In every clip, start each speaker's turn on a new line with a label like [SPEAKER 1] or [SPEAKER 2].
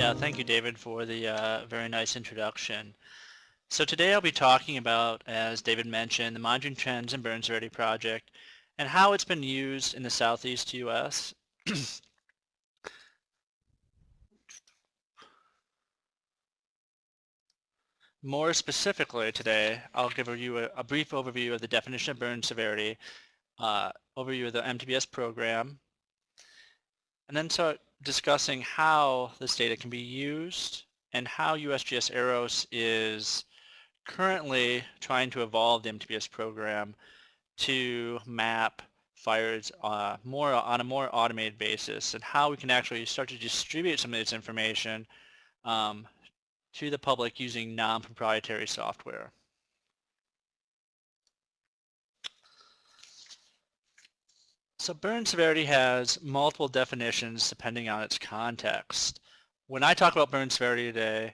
[SPEAKER 1] Yeah, thank you, David, for the very nice introduction. So today I'll be talking about, as David mentioned, the Monitoring Trends and Burn Severity project and how it's been used in the Southeast U.S. More specifically today, I'll give you a brief overview of the definition of burn severity, overview of the MTBS program, and then start discussing how this data can be used and how USGS EROS is currently trying to evolve the MTBS program to map fires on a more automated basis, and how we can actually start to distribute some of this information to the public using non-proprietary software. So burn severity has multiple definitions depending on its context. When I talk about burn severity today,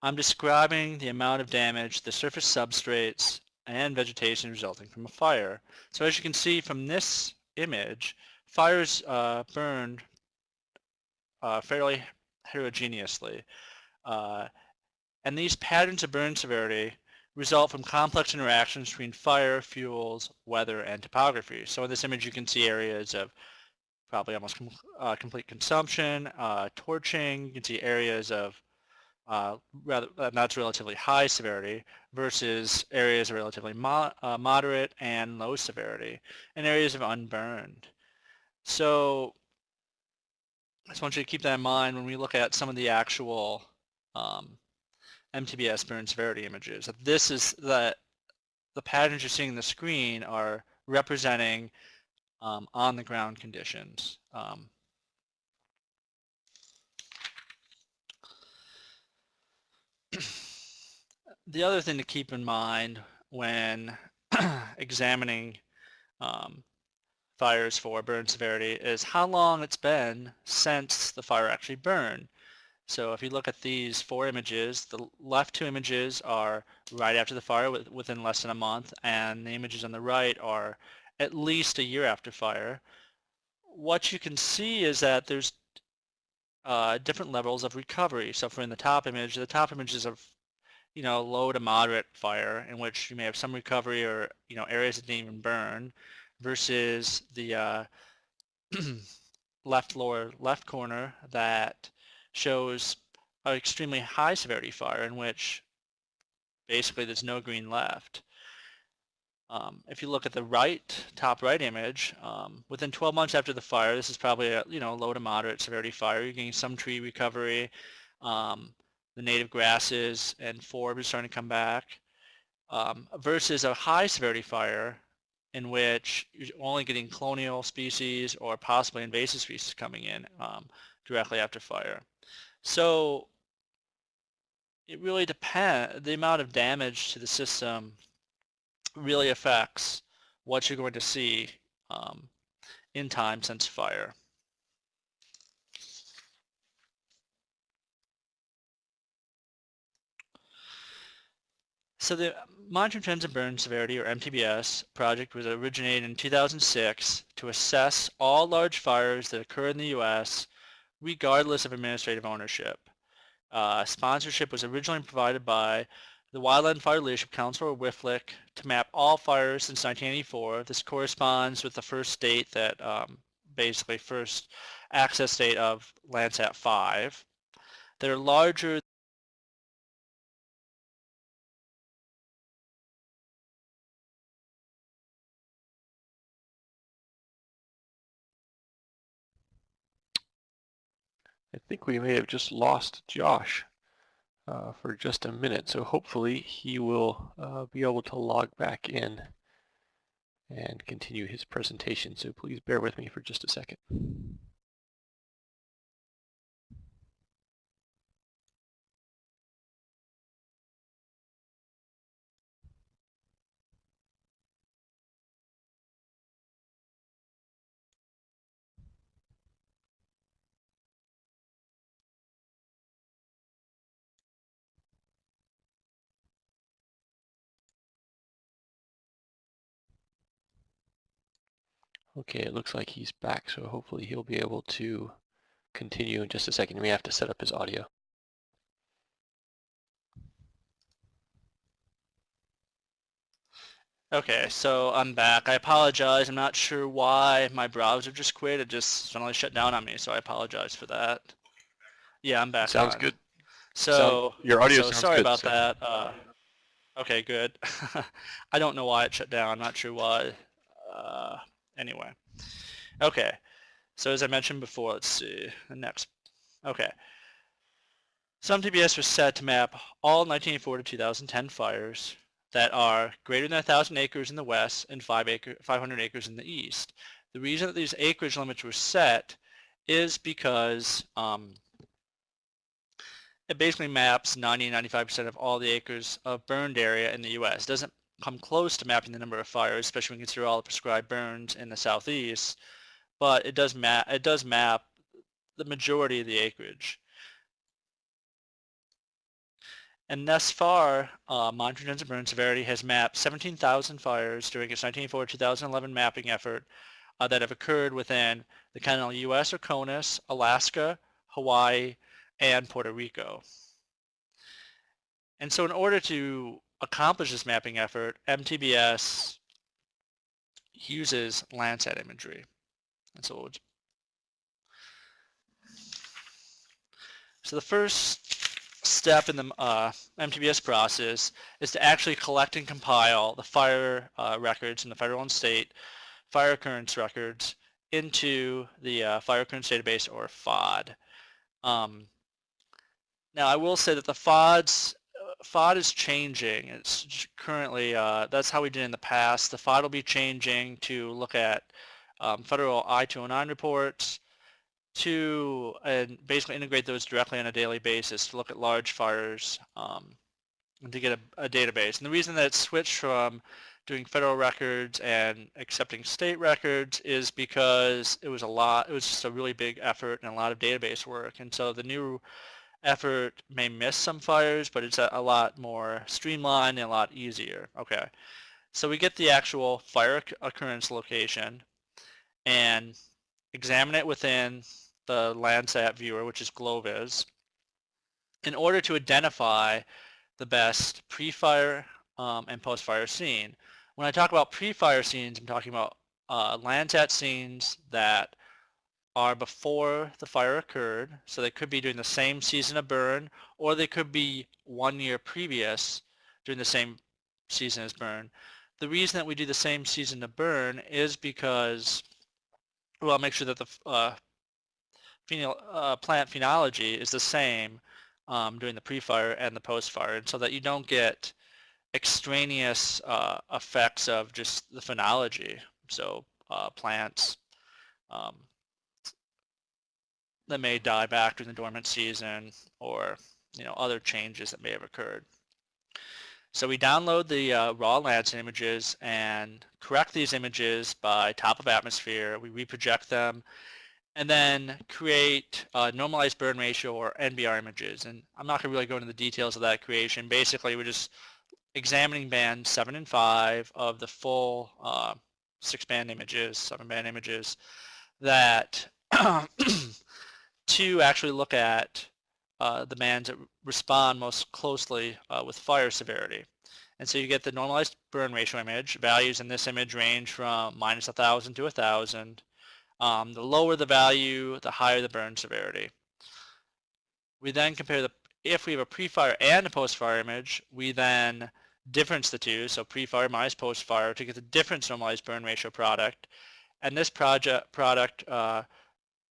[SPEAKER 1] I'm describing the amount of damage to the surface substrates and vegetation resulting from a fire. So as you can see from this image, fires burn fairly heterogeneously. And these patterns of burn severity result from complex interactions between fire, fuels, weather, and topography. So in this image you can see areas of probably almost complete consumption, torching. You can see areas of that's relatively high severity versus areas of relatively moderate and low severity, and areas of unburned. So I just want you to keep that in mind when we look at some of the actual MTBS burn severity images. This is the patterns you're seeing on the screen are representing on the ground conditions. The other thing to keep in mind when examining fires for burn severity is how long it's been since the fire actually burned. So if you look at these four images, the left two images are right after the fire within less than a month, and the images on the right are at least a year after fire. What you can see is that there's different levels of recovery. So for in the top image is of low to moderate fire in which you may have some recovery or areas that didn't even burn, versus the lower left corner that shows an extremely high severity fire in which basically there's no green left. If you look at the top right image, within 12 months after the fire, this is probably a low to moderate severity fire. You're getting some tree recovery. The native grasses and forb is starting to come back, versus a high severity fire in which you're only getting colonial species or possibly invasive species coming in directly after fire. So it really depends. The amount of damage to the system really affects what you're going to see in time since fire. So the Monitoring Trends and Burn Severity, or MTBS, project was originated in 2006 to assess all large fires that occur in the U.S. regardless of administrative ownership. Sponsorship was originally provided by the Wildland Fire Leadership Council, or WFLC, to map all fires since 1984. This corresponds with the first date that basically first access date of Landsat 5. They're larger.
[SPEAKER 2] I think we may have just lost Josh for just a minute, so hopefully he will be able to log back in and continue his presentation. So please bear with me for just a second. Okay, it looks like he's back, so hopefully he'll be able to continue in just a second. We have to set up his audio.
[SPEAKER 1] Okay, so I'm back. I apologize. I'm not sure why my browser just quit. It just suddenly shut down on me, so I apologize for that. Yeah, I'm back
[SPEAKER 2] Sounds
[SPEAKER 1] on.
[SPEAKER 2] good.
[SPEAKER 1] So,
[SPEAKER 2] Your audio
[SPEAKER 1] so
[SPEAKER 2] sounds
[SPEAKER 1] sorry
[SPEAKER 2] good,
[SPEAKER 1] about
[SPEAKER 2] so.
[SPEAKER 1] that. Okay, good. I don't know why it shut down. I'm not sure why. Uh, anyway. Okay, so as I mentioned before, let's see. The next. Okay. So MTBS was set to map all 1984 to 2010 fires that are greater than 1,000 acres in the west and 500 acres in the east. The reason that these acreage limits were set is because it basically maps 90-95% of all the acres of burned area in the U.S. It doesn't come close to mapping the number of fires, especially when you consider all the prescribed burns in the southeast, but it does map the majority of the acreage. And thus far, Monitoring Trends and Burn Severity has mapped 17,000 fires during its 1984-2011 mapping effort that have occurred within the continental U.S. or CONUS, Alaska, Hawaii, and Puerto Rico. And so in order to accomplish this mapping effort, MTBS uses Landsat imagery. And so the first step in the MTBS process is to actually collect and compile the fire records in the federal and state fire occurrence records into the fire occurrence database, or FOD. Now I will say that the FOD is changing. It's currently, that's how we did in the past. The FOD will be changing to look at federal I-209 reports and basically integrate those directly on a daily basis to look at large fires and to get a database. And the reason that it switched from doing federal records and accepting state records is because it was just a really big effort and a lot of database work. And so the new effort may miss some fires, but it's a lot more streamlined and a lot easier. Okay, so we get the actual fire occurrence location and examine it within the Landsat viewer, which is GloVis, in order to identify the best pre-fire and post-fire scene. When I talk about pre-fire scenes, I'm talking about Landsat scenes that are before the fire occurred, so they could be during the same season of burn, or they could be 1 year previous during the same season as burn. The reason that we do the same season of burn is because, well, make sure that the plant phenology is the same during the pre-fire and the post-fire, and so that you don't get extraneous effects of just the phenology. So plants that may die back during the dormant season, or other changes that may have occurred. So we download the raw Landsat images and correct these images by top of atmosphere. We reproject them and then create normalized burn ratio, or NBR images. And I'm not going to really go into the details of that creation. Basically, we're just examining bands 7 and 5 of the full 7-band images that to actually look at the bands that respond most closely with fire severity. And so you get the normalized burn ratio image. Values in this image range from -1,000 to 1,000. The lower the value, the higher the burn severity. We then compare if we have a pre-fire and a post-fire image, we then difference the two, so pre-fire minus post-fire, to get the difference normalized burn ratio product. And this product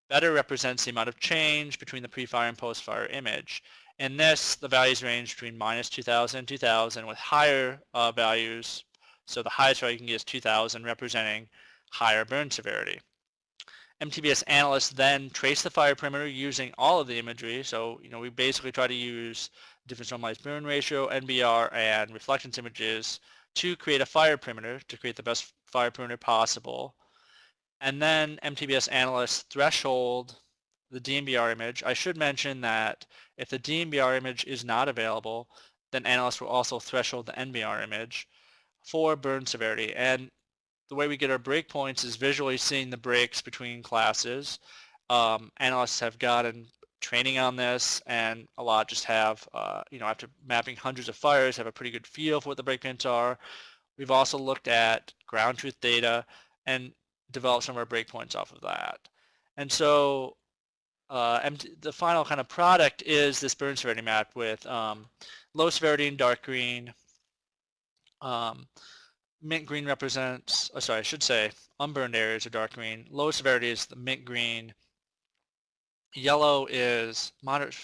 [SPEAKER 1] better represents the amount of change between the pre-fire and post-fire image. In this, the values range between -2,000 and 2,000, with higher values. So the highest value you can get is 2,000, representing higher burn severity. MTBS analysts then trace the fire perimeter using all of the imagery. So, we basically try to use difference normalized burn ratio, NBR, and reflectance images to create a fire perimeter, to create the best fire perimeter possible. And then MTBS analysts threshold the DNBR image. I should mention that if the DNBR image is not available, then analysts will also threshold the NBR image for burn severity. And the way we get our breakpoints is visually seeing the breaks between classes. Analysts have gotten training on this, and a lot just have, after mapping hundreds of fires, have a pretty good feel for what the breakpoints are. We've also looked at ground truth data and developed some of our breakpoints off of that. And so the final kind of product is this burn severity map with low severity in dark green. Mint green represents, sorry, I should say unburned areas are dark green. Low severity is the mint green. Yellow is moderate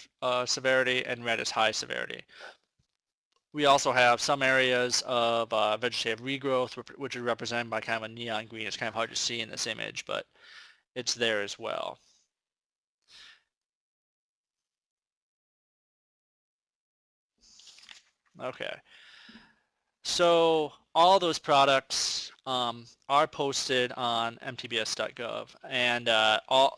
[SPEAKER 1] severity, and red is high severity. We also have some areas of vegetative regrowth, which are represented by kind of a neon green. It's kind of hard to see in this image, but it's there as well. Okay. So all those products are posted on mtbs.gov, and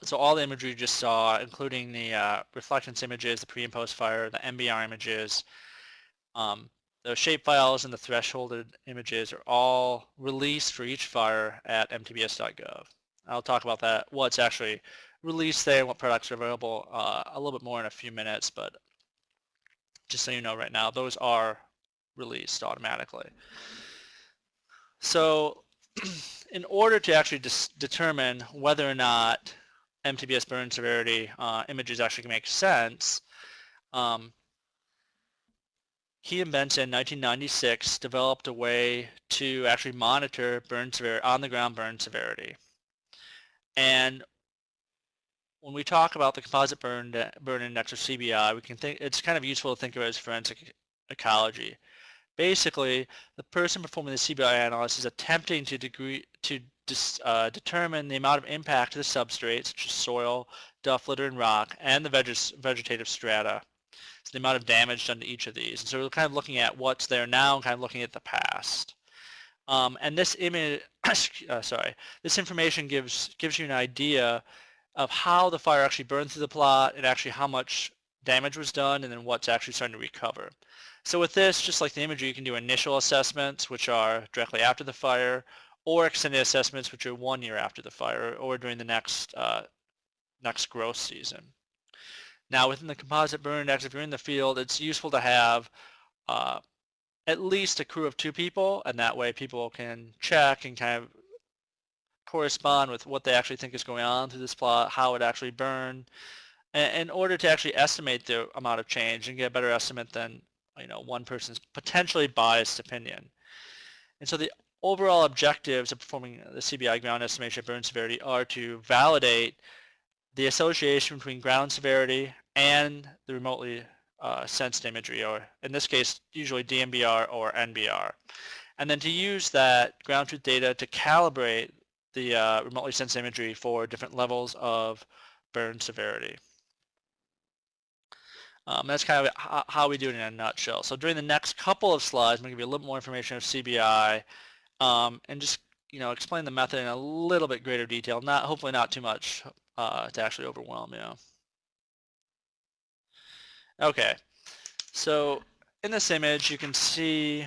[SPEAKER 1] so all the imagery you just saw, including the reflectance images, the pre and post fire, the MBR images, the shapefiles and the thresholded images are all released for each fire at mtbs.gov. I'll talk about that, what's actually released there and what products are available a little bit more in a few minutes, but just so you know right now, those are released automatically. So in order to actually determine whether or not MTBS burn severity images actually make sense, he and Benson in 1996 developed a way to actually monitor burn severity, on-the-ground burn severity. And when we talk about the composite burn index, or CBI, we can think it's kind of useful to think of it as forensic ecology. Basically, the person performing the CBI analysis is attempting to determine the amount of impact to the substrate, such as soil, duff, litter, and rock, and the vegetative strata. So the amount of damage done to each of these. And so we're kind of looking at what's there now and kind of looking at the past. And this image, this information gives you an idea of how the fire actually burned through the plot and actually how much damage was done and then what's actually starting to recover. So with this, just like the imagery, you can do initial assessments, which are directly after the fire, or extended assessments, which are 1 year after the fire, or during the next growth season. Now, within the composite burn index, if you're in the field, it's useful to have at least a crew of 2 people, and that way people can check and kind of correspond with what they actually think is going on through this plot, how it actually burned, in order to actually estimate the amount of change and get a better estimate than one person's potentially biased opinion. And so the overall objectives of performing the CBI ground estimation of burn severity are to validate the association between ground severity and the remotely sensed imagery, or in this case, usually DMBR or NBR. And then to use that ground truth data to calibrate the remotely sensed imagery for different levels of burn severity. That's kind of how we do it in a nutshell. So during the next couple of slides, I'm going to give you a little more information of CBI and just explain the method in a little bit greater detail. Hopefully not too much to actually overwhelm you. Okay, so in this image you can see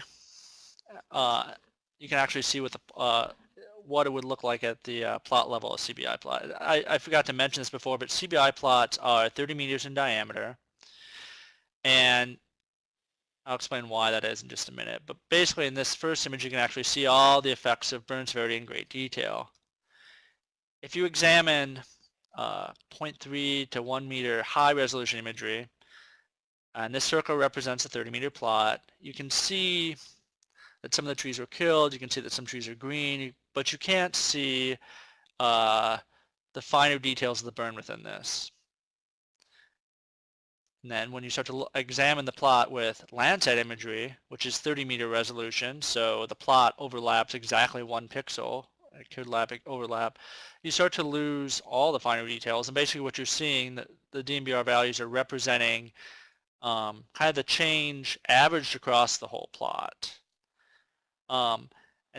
[SPEAKER 1] you can actually see what it would look like at the plot level of CBI plot. I forgot to mention this before, but CBI plots are 30 meters in diameter. And I'll explain why that is in just a minute. But basically in this first image you can actually see all the effects of burn severity in great detail. If you examine 0.3 to 1 meter high resolution imagery, and this circle represents a 30-meter plot, you can see that some of the trees were killed, you can see that some trees are green, but you can't see the finer details of the burn within this. And then when you start to examine the plot with Landsat imagery, which is 30-meter resolution, so the plot overlaps exactly 1 pixel, it could overlap, you start to lose all the finer details. And basically what you're seeing, the DMBR values are representing kind of the change averaged across the whole plot. And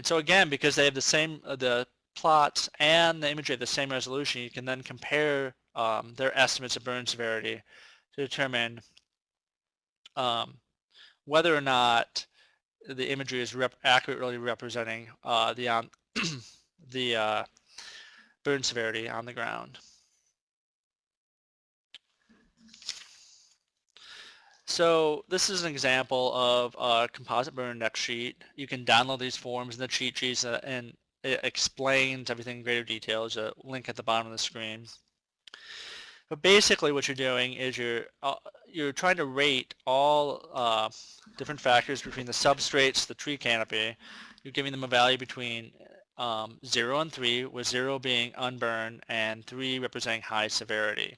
[SPEAKER 1] so again, because they have the plots and the imagery have the same resolution, you can then compare their estimates of burn severity to determine whether or not the imagery is accurately representing the burn severity on the ground. So this is an example of a composite burn index sheet. You can download these forms in the cheat sheets and it explains everything in greater detail. There's a link at the bottom of the screen. But basically what you're doing is you're trying to rate all different factors between the substrates, the tree canopy. You're giving them a value between 0 and 3, with 0 being unburned and 3 representing high severity.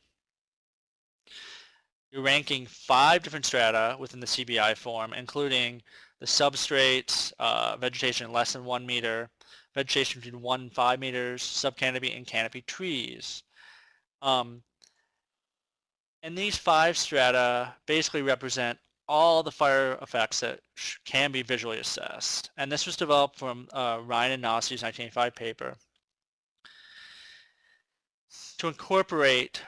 [SPEAKER 1] You're ranking 5 different strata within the CBI form, including the substrates, vegetation less than 1 meter, vegetation between 1 and 5 meters, subcanopy and canopy trees. And these 5 strata basically represent all the fire effects that can be visually assessed. And this was developed from Ryan and Nossi's 1985 paper to incorporate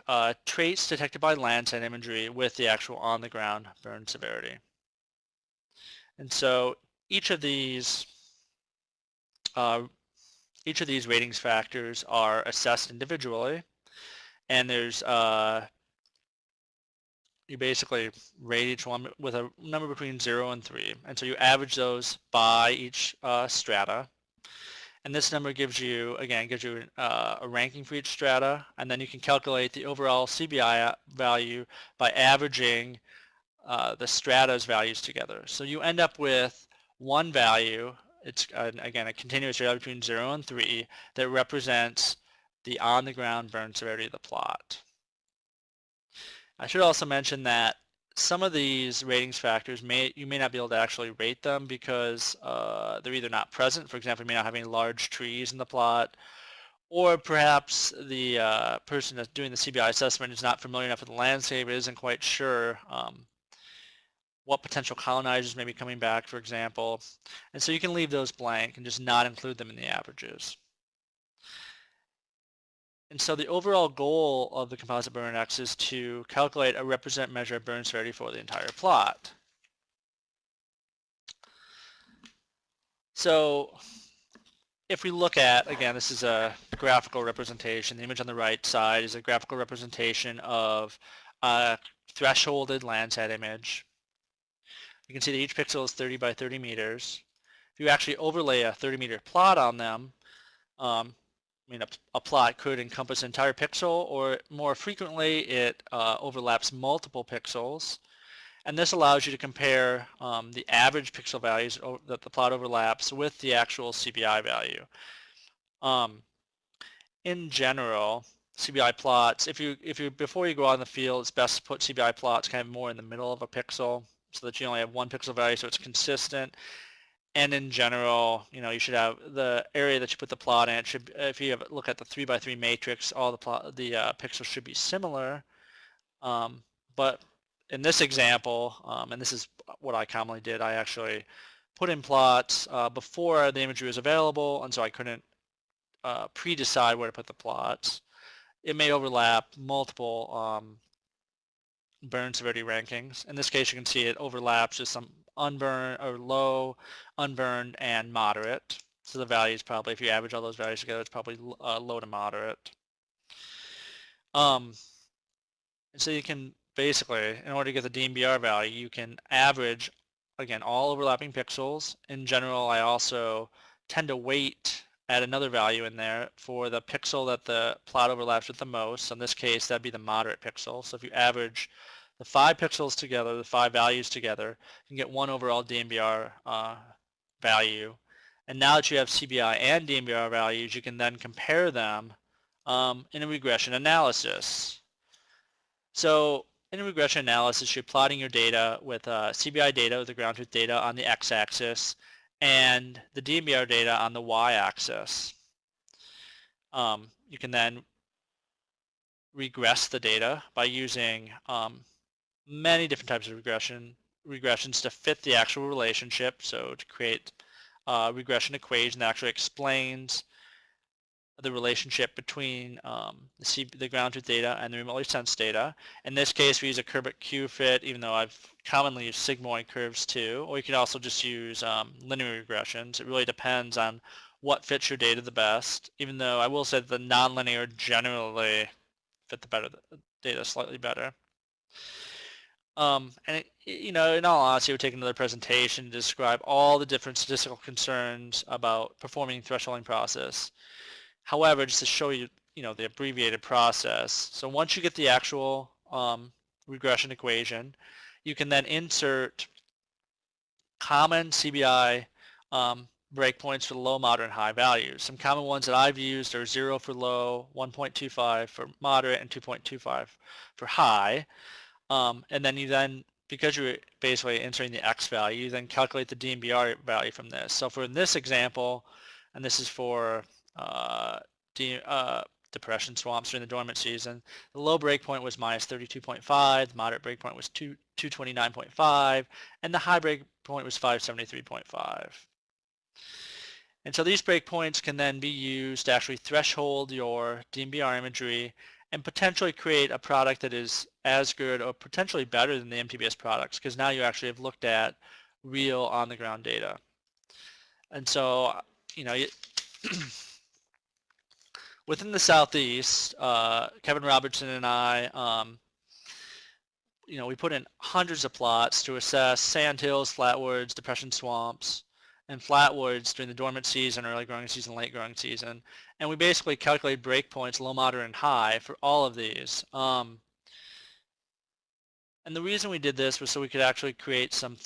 [SPEAKER 1] traits detected by Landsat imagery with the actual on-the-ground burn severity. And so each of these ratings factors are assessed individually, and there's you basically rate each one with a number between 0 and 3, and so you average those by each strata. And this number gives you, again, a ranking for each strata, and then you can calculate the overall CBI value by averaging the strata's values together. So you end up with one value. It's, again, a continuous value between 0 and 3 that represents the on-the-ground burn severity of the plot. I should also mention that some of these ratings factors you may not be able to actually rate them because they're either not present. For example, you may not have any large trees in the plot, or perhaps the person that's doing the CBI assessment is not familiar enough with the landscape and isn't quite sure what potential colonizers may be coming back, for example. And so you can leave those blank and just not include them in the averages. And so the overall goal of the composite burn index is to calculate a represent measure of burn severity for the entire plot. So if we look at, again, this is a graphical representation. The image on the right side is a graphical representation of a thresholded Landsat image. You can see that each pixel is 30 by 30 meters. If you actually overlay a 30-meter plot on them, a plot could encompass an entire pixel, or more frequently it overlaps multiple pixels. And this allows you to compare the average pixel values that the plot overlaps with the actual CBI value. In general, CBI plots, before you go out in the field, it's best to put CBI plots kind of more in the middle of a pixel so that you only have one pixel value so it's consistent. And in general, you should have the area that you put the plot in. If you look at the 3 by 3 matrix, all the pixels should be similar. But in this example, and this is what I commonly did, I actually put in plots before the imagery was available, and so I couldn't pre-decide where to put the plots. It may overlap multiple burn severity rankings. In this case, you can see it overlaps just some unburned or low, unburned, and moderate. So the value is probably, if you average all those values together, it's probably low to moderate. And so you can basically, in order to get the DMBR value, you can average, again, all overlapping pixels. In general, I also tend to weight, add another value in there for the pixel that the plot overlaps with the most. So in this case, that'd be the moderate pixel. So if you average the 5 pixels together, the 5 values together, you can get one overall DMBR value. And now that you have CBI and DMBR values, you can then compare them in a regression analysis. So in a regression analysis, you're plotting your data with CBI data with the ground truth data on the x-axis and the DMBR data on the y-axis. You can then regress the data by using many different types of regressions to fit the actual relationship. So to create a regression equation that actually explains the relationship between the ground truth data and the remotely sensed data. In this case, we use a curve-Q fit, even though I've commonly used sigmoid curves too. Or you can also just use linear regressions. It really depends on what fits your data the best, even though I will say that the nonlinear generally fit the data slightly better. And in all honesty, it would take another presentation to describe all the different statistical concerns about performing the thresholding process. However, just to show you, the abbreviated process. So once you get the actual regression equation, you can then insert common CBI breakpoints for the low, moderate, and high values. Some common ones that I've used are 0 for low, 1.25 for moderate, and 2.25 for high. And then because you're basically entering the X value, you then calculate the DNBR value from this. So for this example, and this is for depression swamps during the dormant season, the low breakpoint was minus 32.5, the moderate breakpoint was 229.5, and the high breakpoint was 573.5. And so these breakpoints can then be used to actually threshold your DNBR imagery and potentially create a product that is as good or potentially better than the MTBS products, because now you actually have looked at real on-the-ground data. And so, within the Southeast, Kevin Robertson and I, we put in hundreds of plots to assess sandhills, flatwoods, depression swamps, and flatwoods during the dormant season, early growing season, late growing season. And we basically calculate breakpoints, low, moderate, and high for all of these. And the reason we did this was so we could actually create some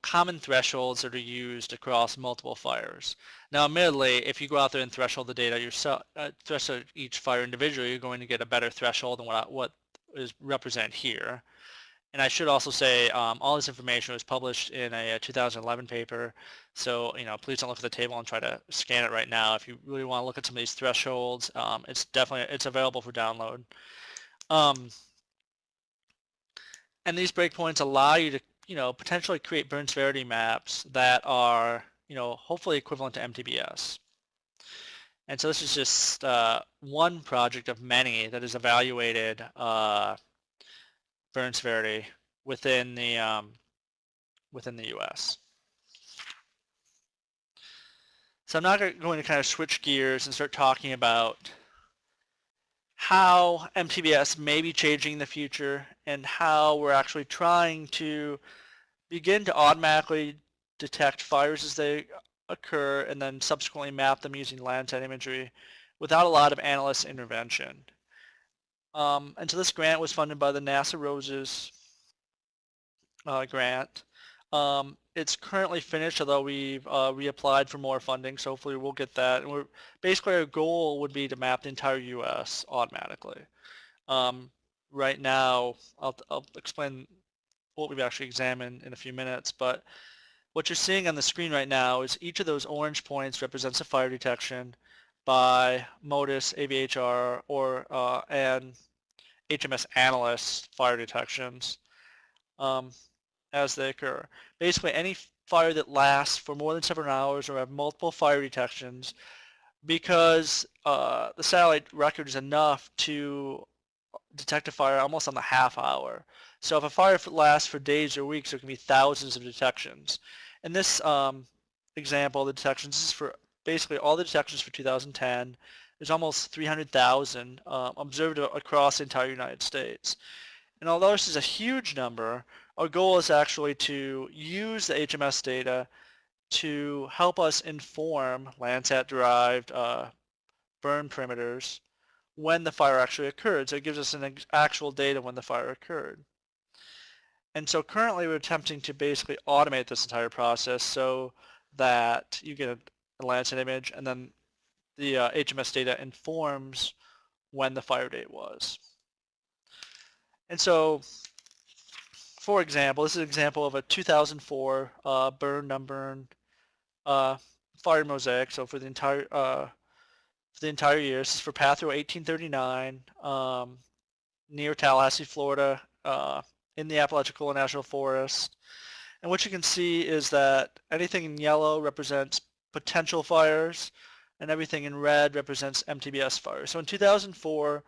[SPEAKER 1] common thresholds that are used across multiple fires. Now, admittedly, if you go out there and threshold the data yourself, threshold each fire individually, you're going to get a better threshold than what is represented here. And I should also say all this information was published in a 2011 paper, so please don't look at the table and try to scan it right now. If you really want to look at some of these thresholds, it's available for download. And these breakpoints allow you to potentially create burn severity maps that are hopefully equivalent to MTBS. And so this is just one project of many that has evaluated burn severity within the U.S. So I'm now going to kind of switch gears and start talking about how MTBS may be changing in the future and how we're actually trying to begin to automatically detect fires as they occur and then subsequently map them using Landsat imagery without a lot of analyst intervention. And so this grant was funded by the NASA ROSES grant. It's currently finished, although we've reapplied for more funding, so hopefully we'll get that. And basically our goal would be to map the entire U.S. automatically. Right now, I'll explain what we've actually examined in a few minutes, but what you're seeing on the screen right now is each of those orange points represents a fire detection by MODIS, AVHR, and HMS analyst fire detections as they occur. Basically, any fire that lasts for more than 7 hours or have multiple fire detections, because the satellite record is enough to detect a fire almost on the half hour. So if a fire lasts for days or weeks, there can be thousands of detections. In this example, the detections, this is for basically all the detections for 2010. There's almost 300,000 observed across the entire United States. And although this is a huge number, our goal is actually to use the HMS data to help us inform Landsat-derived burn perimeters when the fire actually occurred. So it gives us an actual data when the fire occurred. And so currently we're attempting to basically automate this entire process so that you get a Landsat image and then the HMS data informs when the fire date was. And so, for example, this is an example of a 2004 burn fire mosaic. So for the entire year, this is for Path Row 1839 near Tallahassee, Florida, in the Apalachicola National Forest. And what you can see is that anything in yellow represents potential fires, and everything in red represents MTBS fires. So in 2004,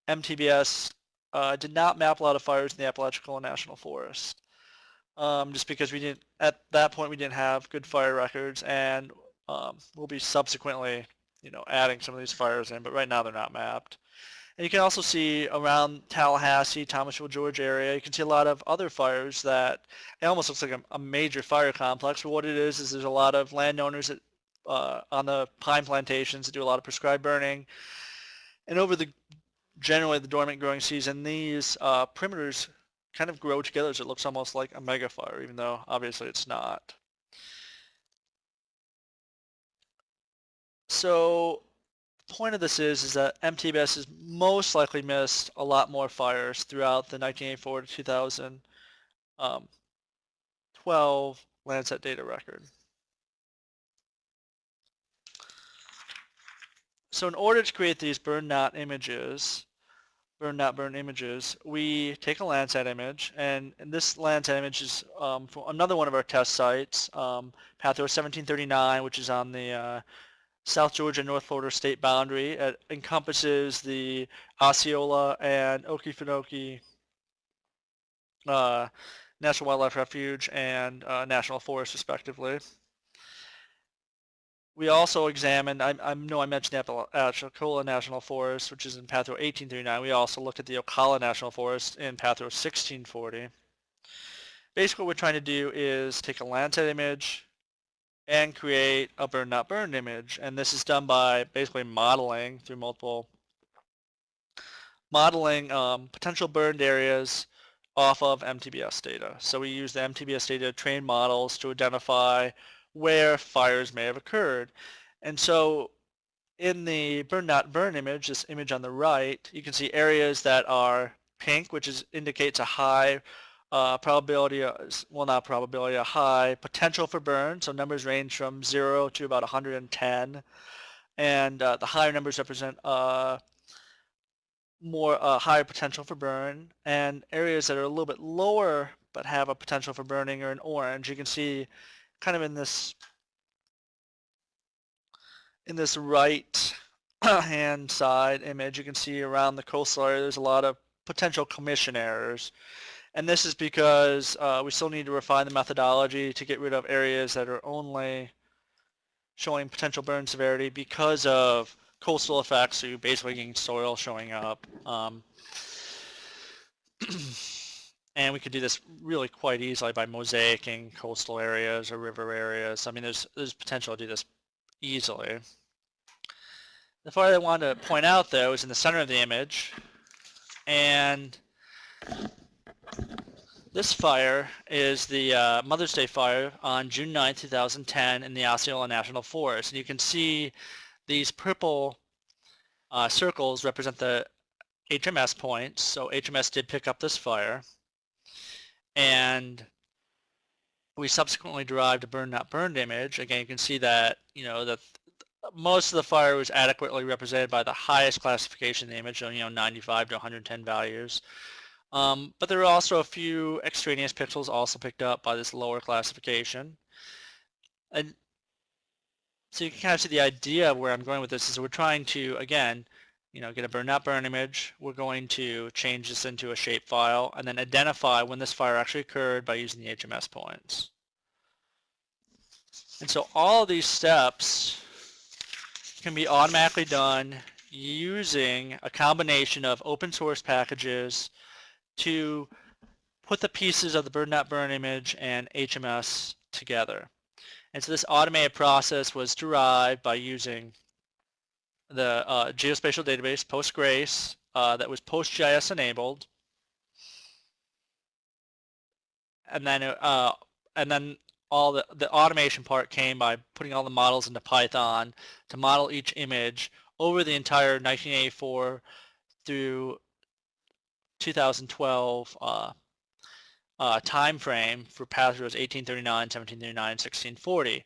[SPEAKER 1] MTBS did not map a lot of fires in the Apalachicola National Forest, just because at that point we didn't have good fire records, and we'll be subsequently adding some of these fires in, but right now they're not mapped. And you can also see around Tallahassee, Thomasville, Georgia area, you can see a lot of other fires that it almost looks like a major fire complex. But what it is there's a lot of landowners that, on the pine plantations that do a lot of prescribed burning. And over generally the dormant growing season, these perimeters kind of grow together so it looks almost like a mega fire, even though obviously it's not. So the point of this is that MTBS has most likely missed a lot more fires throughout the 1984 to 2012 Landsat data record. So in order to create these burn not burn images, we take a Landsat image, and this Landsat image is from another one of our test sites, Pathway 1739, which is on the South Georgia, North Florida state boundary. It encompasses the Osceola and Okefenokee National Wildlife Refuge and National Forest, respectively. We also examined, I know I mentioned the Apalachicola National Forest, which is in Pathway 1839. We also looked at the Ocala National Forest in Pathway 1640. Basically, what we're trying to do is take a Landsat image and create a burn not burned image. And this is done by basically modeling through potential burned areas off of MTBS data. So we use the MTBS data to train models to identify where fires may have occurred. And so in the burn not burn image, this image on the right, you can see areas that are pink, which indicates a high probability, well not probability, a high potential for burn. So numbers range from 0 to about 110. And the higher numbers represent more higher potential for burn. And areas that are a little bit lower but have a potential for burning are in orange. You can see kind of in this right hand side image, you can see around the coastal area there's a lot of potential commission errors. And this is because we still need to refine the methodology to get rid of areas that are only showing potential burn severity because of coastal effects, so you're basically getting soil showing up. And we could do this really quite easily by mosaicing coastal areas or river areas. I mean, there's potential to do this easily. The fire I wanted to point out, though, is in the center of the image. And this fire is the Mother's Day fire on June 9, 2010 in the Osceola National Forest. And you can see these purple circles represent the HMS points. So HMS did pick up this fire. And we subsequently derived a burn not burned image. Again, you can see that, that most of the fire was adequately represented by the highest classification in the image, 95 to 110 values. But there are also a few extraneous pixels also picked up by this lower classification. And so you can kind of see the idea of where I'm going with this is we're trying to, again, get a burn not burn image. We're going to change this into a shape file and then identify when this fire actually occurred by using the HMS points. And so all of these steps can be automatically done using a combination of open source packages to put the pieces of the burn not burn image and HMS together. And so this automated process was derived by using the geospatial database PostGIS that was PostGIS enabled, and then all the automation part came by putting all the models into Python to model each image over the entire 1984 through 2012 time frame for pathways 1839, 1739, 1640.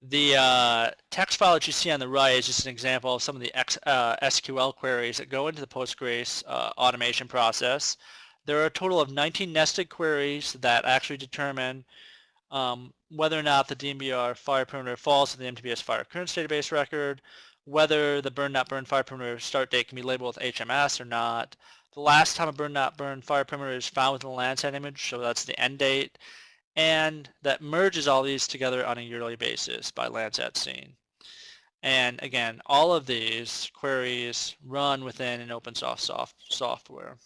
[SPEAKER 1] The text file that you see on the right is just an example of some of the SQL queries that go into the PostGIS automation process. There are a total of 19 nested queries that actually determine whether or not the DNBR fire perimeter falls to the MTBS fire occurrence database record, whether the burn not burn fire perimeter start date can be labeled with HMS or not, the last time a burn not burn fire perimeter is found within the Landsat image, so that's the end date, and that merges all these together on a yearly basis by Landsat scene. And again, all of these queries run within an open source software.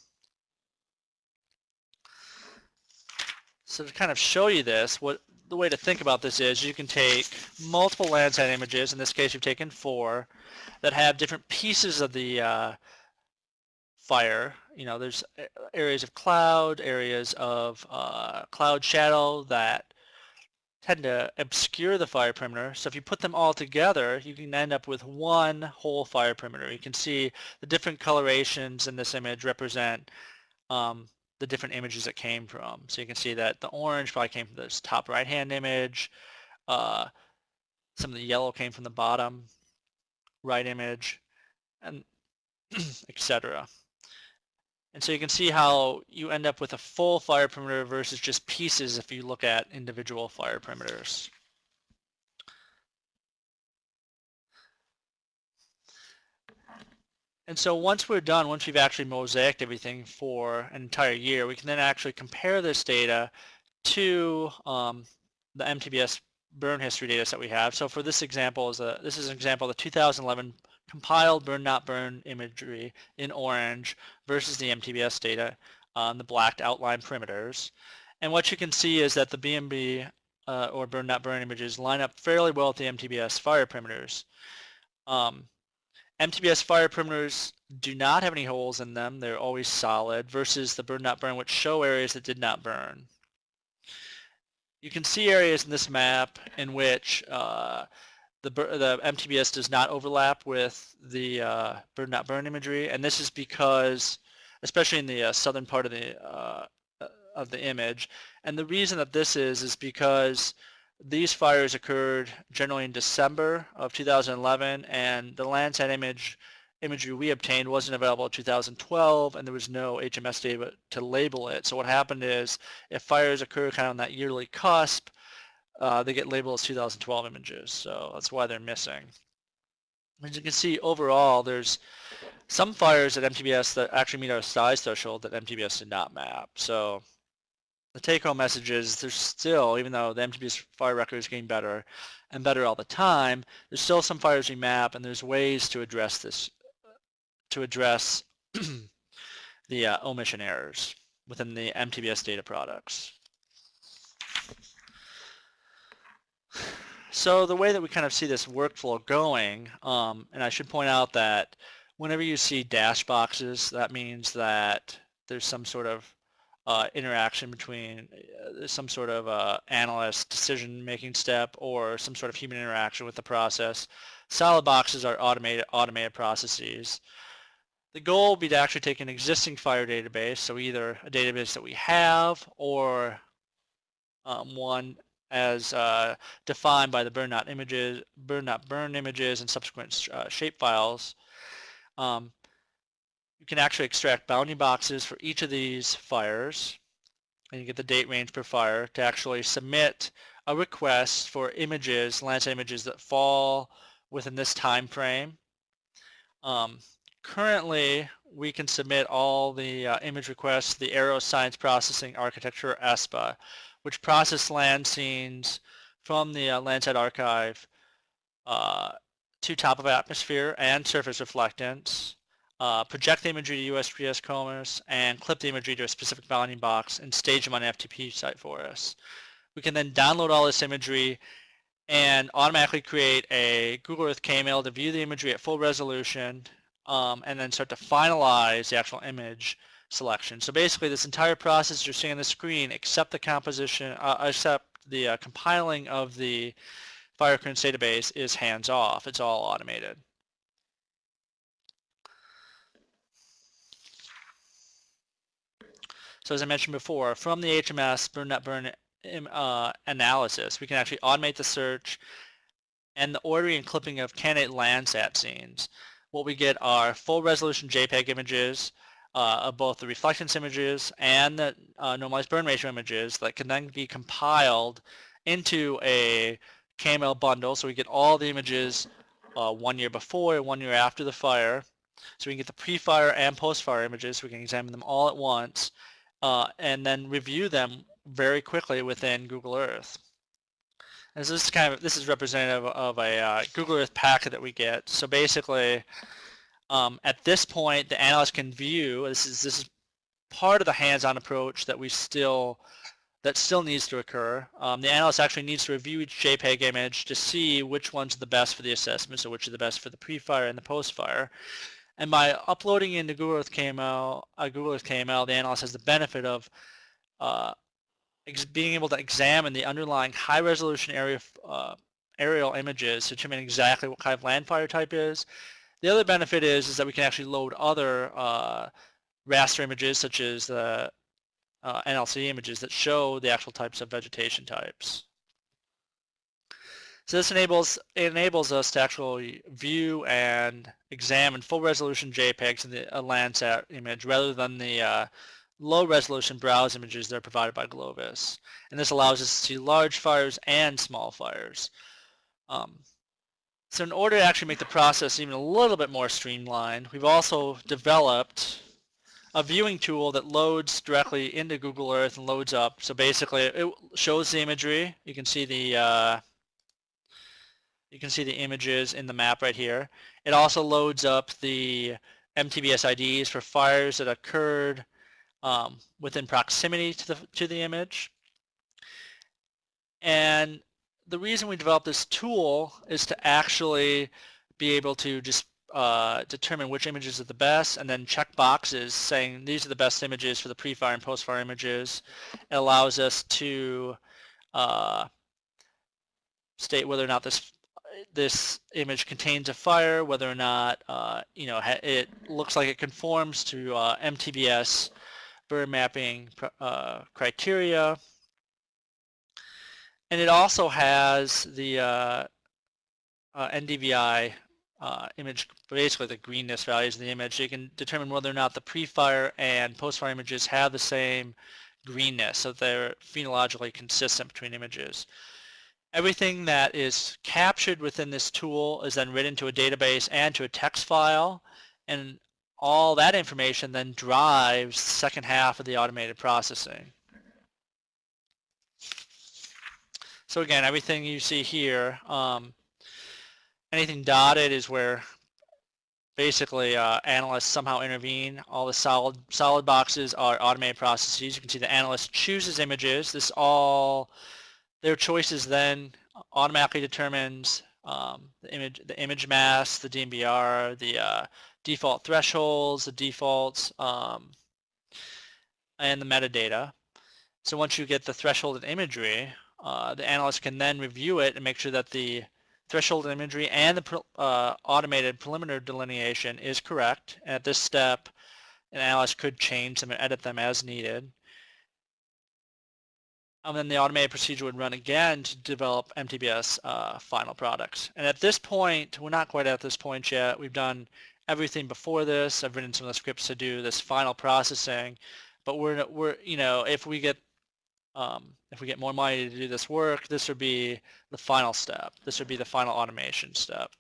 [SPEAKER 1] So to kind of show you this, the way to think about this is you can take multiple Landsat images, in this case you've taken 4, that have different pieces of the fire. You know, there's areas of cloud, areas of cloud shadow that tend to obscure the fire perimeter. So if you put them all together, you can end up with one whole fire perimeter. You can see the different colorations in this image represent the different images it came from. So you can see that the orange probably came from this top right-hand image. Some of the yellow came from the bottom right image, and etc. And so you can see how you end up with a full fire perimeter versus just pieces if you look at individual fire perimeters. And so once we're done, once we've actually mosaicked everything for an entire year, we can then actually compare this data to the MTBS burn history data set we have. So for this example, this is an example of the 2011 compiled burn not burn imagery in orange versus the MTBS data on the blacked outline perimeters. And what you can see is that the BNB or burn not burn images line up fairly well with the MTBS fire perimeters. MTBS fire perimeters do not have any holes in them. They're always solid versus the burn not burn, which show areas that did not burn. You can see areas in this map in which the MTBS does not overlap with the burn not burn imagery, and this is because, especially in the southern part of the image, and the reason that this is because these fires occurred generally in December of 2011, and the Landsat imagery we obtained wasn't available in 2012, and there was no HMS data to label it. So what happened is, if fires occur kind of on that yearly cusp, they get labeled as 2012 images, so that's why they're missing. As you can see, overall, there's some fires at MTBS that actually meet our size threshold that MTBS did not map. So the take-home message is there's still, even though the MTBS fire record is getting better and better all the time, there's still some fires we map, and there's ways to address this, to address the omission errors within the MTBS data products. So the way that we kind of see this workflow going, and I should point out that whenever you see dash boxes, that means that there's some sort of interaction between some sort of analyst decision-making step or some sort of human interaction with the process. Solid boxes are automated processes. The goal will be to actually take an existing fire database, so either a database that we have or one as defined by the burn not burn images and subsequent shapefiles. You can actually extract bounding boxes for each of these fires, and you get the date range per fire to actually submit a request for images, Landsat images that fall within this time frame. Currently, we can submit all the image requests to the EROS Science Processing Architecture, ESPA, which process land scenes from the Landsat archive to top of atmosphere and surface reflectance, project the imagery to USGS Compositing, and clip the imagery to a specific bounding box and stage them on an FTP site for us. We can then download all this imagery and automatically create a Google Earth KML to view the imagery at full resolution, and then start to finalize the actual image selection. So basically, this entire process you're seeing on the screen, except the composition, except the compiling of the fire occurrence database, is hands-off. It's all automated. So as I mentioned before, from the HMS burn not burn analysis, we can actually automate the search and the ordering and clipping of candidate Landsat scenes. What we get are full resolution JPEG images of both the reflectance images and the normalized burn ratio images that can then be compiled into a KML bundle, so we get all the images 1 year before and 1 year after the fire. So we can get the pre-fire and post-fire images, so we can examine them all at once and then review them very quickly within Google Earth. And so this is representative of a Google Earth packet that we get. So basically, at this point, the analyst can view. This is part of the hands-on approach that still needs to occur. The analyst actually needs to review each JPEG image to see which ones are the best for the assessment, so which are the best for the pre-fire and the post-fire. And by uploading into Google Earth KML, the analyst has the benefit of being able to examine the underlying high-resolution aerial images to determine exactly what kind of land fire type is. The other benefit is that we can actually load other raster images, such as the NLC images that show the actual types of vegetation types. So this enables us to actually view and examine full resolution JPEGs in a Landsat image rather than the low resolution browse images that are provided by Glovis. And this allows us to see large fires and small fires. So in order to actually make the process even a little bit more streamlined, we've also developed a viewing tool that loads directly into Google Earth and loads up. So basically, it shows the imagery. You can see the images in the map right here. It also loads up the MTBS IDs for fires that occurred within proximity to the image. And the reason we developed this tool is to actually be able to just determine which images are the best and then check boxes saying these are the best images for the pre-fire and post-fire images. It allows us to state whether or not this image contains a fire, whether or not it looks like it conforms to MTBS burn mapping criteria. And it also has the NDVI image, basically the greenness values of the image. So you can determine whether or not the pre-fire and post-fire images have the same greenness, so they're phenologically consistent between images. Everything that is captured within this tool is then written to a database and to a text file, and all that information then drives the second half of the automated processing. So again, everything you see here, anything dotted is where basically analysts somehow intervene. All the solid boxes are automated processes. You can see the analyst chooses images. Their choices then automatically determines the image mask, the DMBR, the default thresholds, the defaults, and the metadata. So once you get the threshold and imagery, the analyst can then review it and make sure that the threshold imagery and the automated preliminary delineation is correct. And at this step, an analyst could change them and edit them as needed. And then the automated procedure would run again to develop MTBS final products. And at this point, we're not quite at this point yet. We've done everything before this. I've written some of the scripts to do this final processing. But if we get more money to do this work, this would be the final step. This would be the final automation step.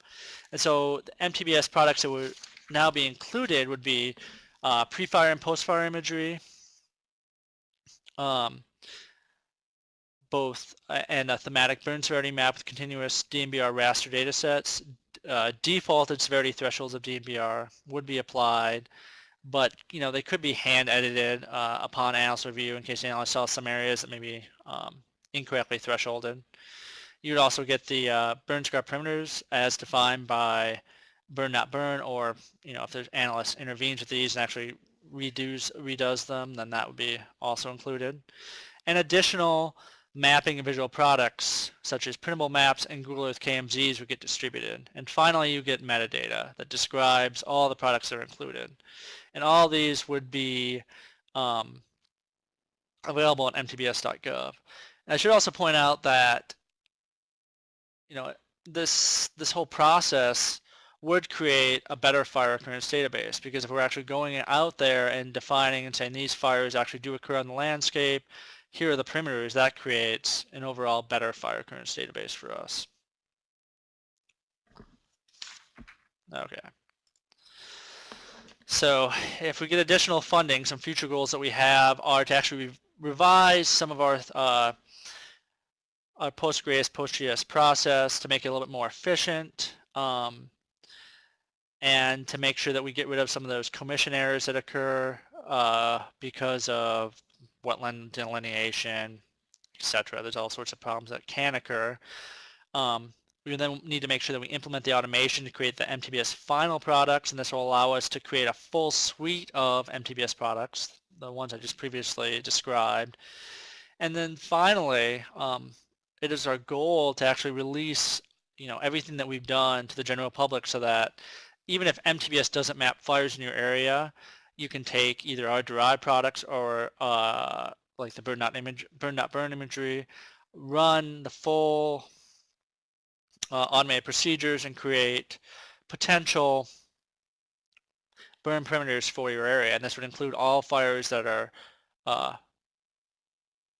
[SPEAKER 1] And so the MTBS products that would now be included would be pre-fire and post-fire imagery, both and a thematic burn severity map with continuous DMBR raster datasets. Defaulted severity thresholds of DMBR would be applied, but they could be hand edited upon analyst review in case the analyst saw some areas that may be incorrectly thresholded. You would also get the burn scar perimeters as defined by burn.burn, or if the analyst intervenes with these and actually redoes them, then that would be also included. And additional mapping and visual products such as printable maps and Google Earth KMZs would get distributed. And finally, you get metadata that describes all the products that are included. And all these would be available on mtbs.gov. And I should also point out that this whole process would create a better fire occurrence database, because if we're actually going out there and defining and saying these fires actually do occur on the landscape, here are the perimeters, that creates an overall better fire occurrence database for us. Okay. So if we get additional funding, some future goals that we have are to actually revise some of our our PostGIS process to make it a little bit more efficient, and to make sure that we get rid of some of those commission errors that occur because of wetland delineation, etc. There's all sorts of problems that can occur. We then need to make sure that we implement the automation to create the MTBS final products, and this will allow us to create a full suite of MTBS products, the ones I just previously described. And then finally, it is our goal to actually release, everything that we've done to the general public, so that even if MTBS doesn't map fires in your area, you can take either our derived products or like the burn imagery, run the full automated procedures, and create potential burn perimeters for your area. And this would include all fires that are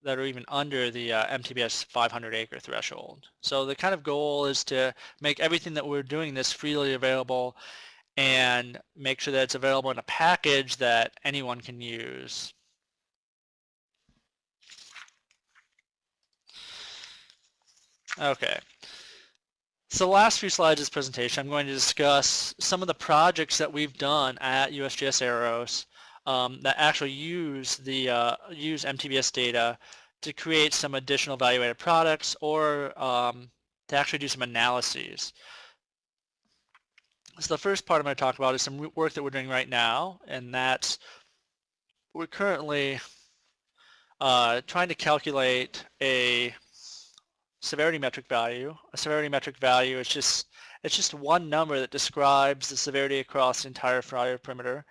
[SPEAKER 1] even under the MTBS 500 acre threshold. So the kind of goal is to make everything that we're doing this freely available and make sure that it's available in a package that anyone can use. Okay. So the last few slides of this presentation, I'm going to discuss some of the projects that we've done at USGS EROS that actually use MTBS data to create some additional value-added products, or to actually do some analyses. So the first part I'm going to talk about is some work that we're doing right now, and that's we're currently trying to calculate a severity metric value. A severity metric value is just one number that describes the severity across the entire fire perimeter.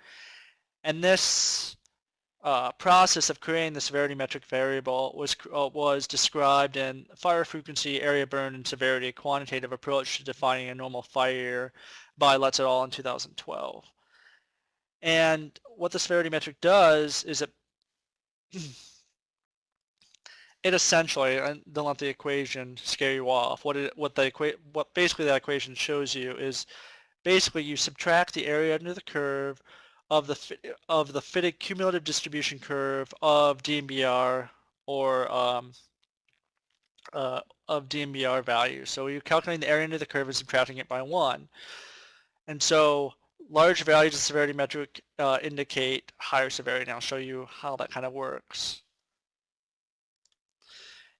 [SPEAKER 1] And this process of creating the severity metric variable was described in Fire Frequency, Area Burn, and Severity, a quantitative approach to defining a normal fire year by Lutz et al. In 2012. And what the severity metric does is it essentially, and don't let the equation scare you off, what basically that equation shows you is basically you subtract the area under the curve of the fitted cumulative distribution curve of DMBR, or of DMBR values. So you're calculating the area under the curve and subtracting it by 1. And so large values of severity metric indicate higher severity, and I'll show you how that kind of works.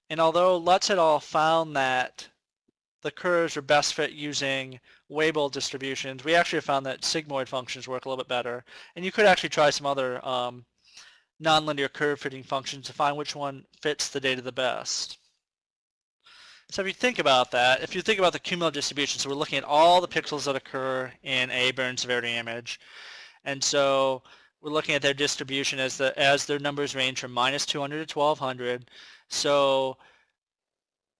[SPEAKER 1] And although Lutz et al. Found that the curves are best fit using Weibull distributions, we actually found that sigmoid functions work a little bit better. And you could actually try some other nonlinear curve fitting functions to find which one fits the data the best. So if you think about that, if you think about the cumulative distribution, so we're looking at all the pixels that occur in a burn severity image. And so we're looking at their distribution as their numbers range from -200 to 1200. So,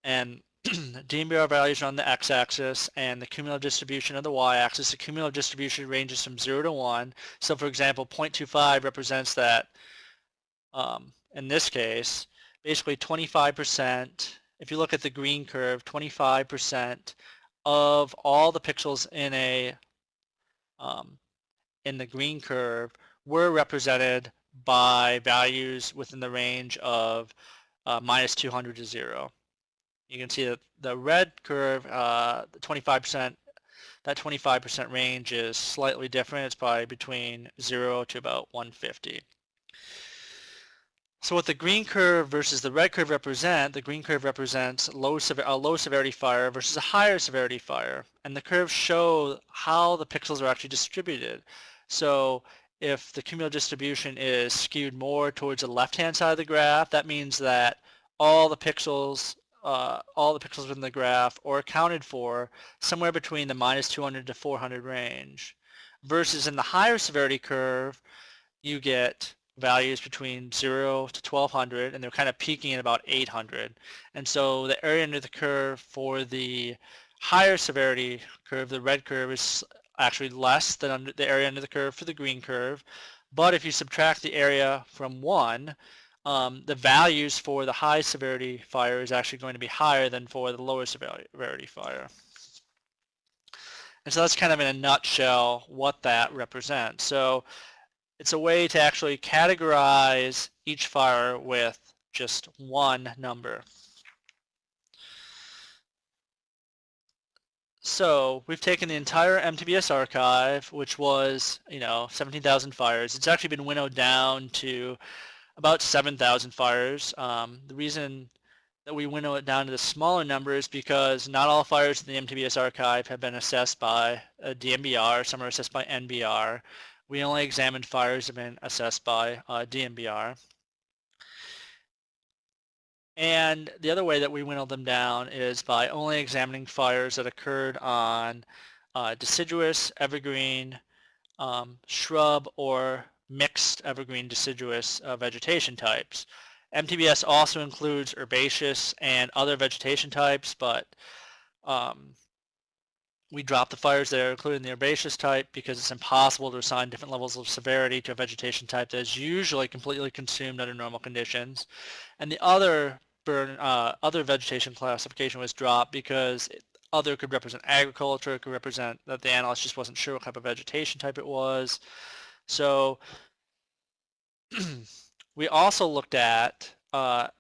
[SPEAKER 1] and DMBR values are on the x-axis and the cumulative distribution on the y-axis. The cumulative distribution ranges from 0 to 1. So for example, 0.25 represents that, in this case, basically 25%. If you look at the green curve, 25% of all the pixels in the green curve were represented by values within the range of -200 to 0. You can see that the red curve, the 25%, that 25% range is slightly different. It's probably between 0 to about 150. So what the green curve versus the red curve represent, the green curve represents a low severity fire versus a higher severity fire. And the curves show how the pixels are actually distributed. So if the cumulative distribution is skewed more towards the left-hand side of the graph, that means that all the pixels within the graph are accounted for somewhere between the -200 to 400 range. Versus in the higher severity curve, you get values between 0 to 1200, and they're kind of peaking at about 800. And so the area under the curve for the higher severity curve, the red curve, is actually less than the area under the curve for the green curve. But if you subtract the area from 1, the values for the high severity fire is actually going to be higher than for the lower severity fire. And so that's kind of in a nutshell what that represents. So it's a way to actually categorize each fire with just one number. So we've taken the entire MTBS archive, which was, 17,000 fires. It's actually been winnowed down to about 7,000 fires. The reason that we winnow it down to the smaller number is because not all fires in the MTBS archive have been assessed by a DMBR. Some are assessed by NBR. We only examined fires that have been assessed by DMBR. And the other way that we winnow them down is by only examining fires that occurred on deciduous, evergreen, shrub, or mixed evergreen deciduous vegetation types. MTBS also includes herbaceous and other vegetation types, but we drop the fires that are included in the herbaceous type because it's impossible to assign different levels of severity to a vegetation type that is usually completely consumed under normal conditions. And the other other vegetation classification was dropped because other could represent agriculture, it could represent that the analyst just wasn't sure what type of vegetation type it was. So we also looked at,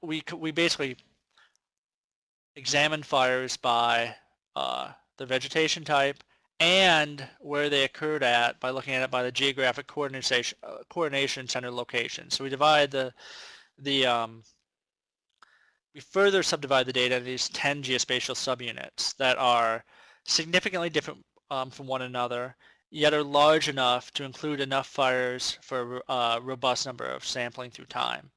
[SPEAKER 1] we basically examined fires by the vegetation type and where they occurred at by looking at it by the geographic coordination center location. So we divide we further subdivide the data into these 10 geospatial subunits that are significantly different from one another, yet are large enough to include enough fires for a robust number of sampling through time.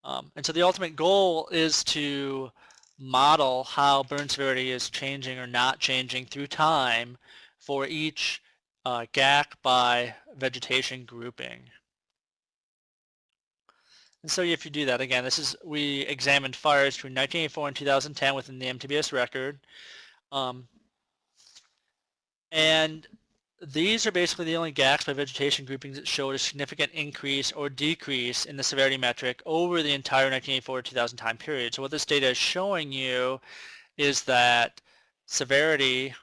[SPEAKER 1] And so the ultimate goal is to model how burn severity is changing or not changing through time for each GACC by vegetation grouping. And so if you do that, again, we examined fires between 1984 and 2010 within the MTBS record. And these are basically the only GACCs by vegetation groupings that showed a significant increase or decrease in the severity metric over the entire 1984 to 2000 time period. So what this data is showing you is that severity